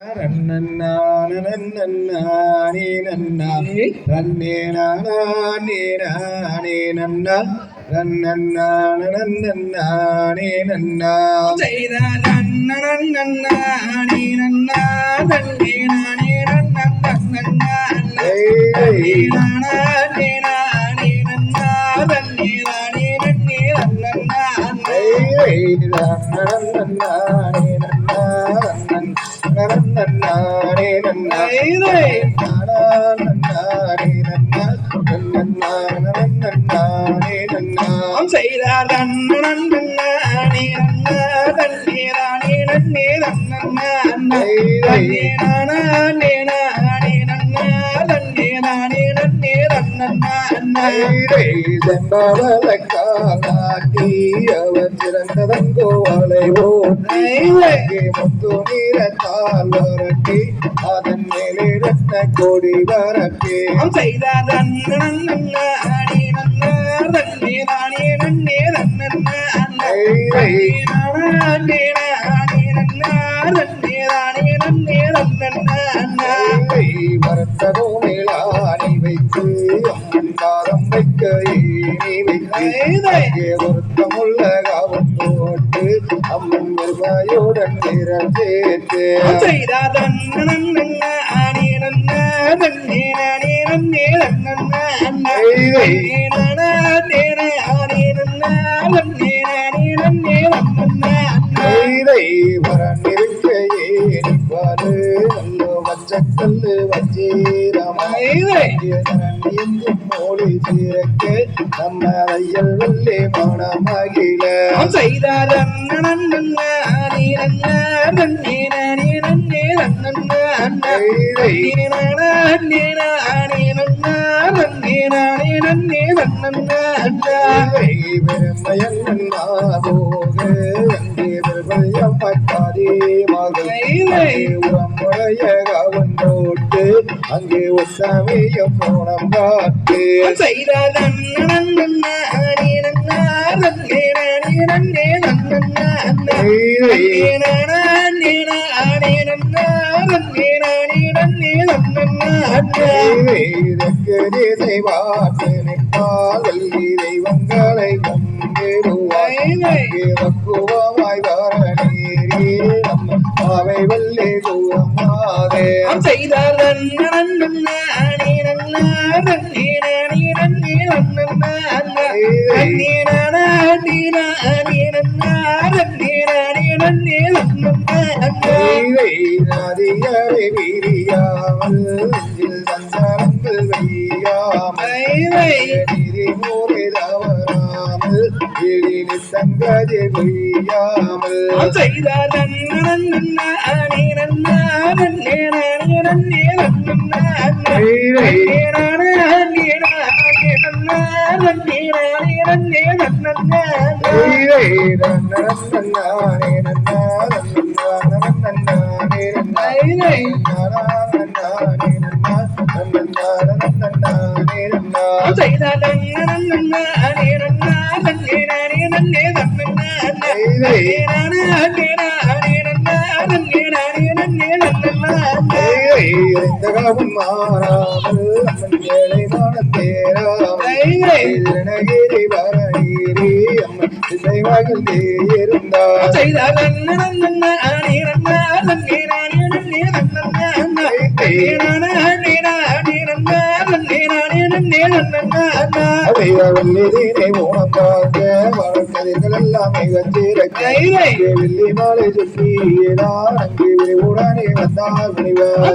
நன்னா காட்டி அவர் சிறந்ததங்கோலை முத்து நீரத்தால் வரட்டி அதன் மேலே ரத்ன கொடி வரட்டி செய்தார் வரத்தகோமிலானி வைத்து அம்மன் பாதம் வைக்க ஏனி வைத்து ஒருத்தமுள்ள காவல் போட்டு அம்மன் நிர்வாயுடன் நிறம் சேர்த்து கல்லு வச்சீரமையும் மோடி சீரக்கு நம்ம ஐயல் வெள்ளி மனமகிழ செய்தார் உரமுடைய அங்கே உத்தமையும் போனம் காட்டு செய்தார் தெய்வங்களை பக்குவமாய் வரணீரே அவை வல்லே கூறமாதே செய்தார் நதியரை வீரியாமல் சந்தனங்கள் வையாமல் சங்கதி கொய்யாமல் செய்தார் மாறாமல் ஏழை மனத்தேராமகிரி வரணீரி அம்மன் திசைவாகில் இருந்தார் செய்தார் ஊனப்பாக்க வழக்கதிர்கள் எல்லாமே வெள்ளி மாலை சுற்றியதான் அங்கே உடனே வந்தார் முனிவர்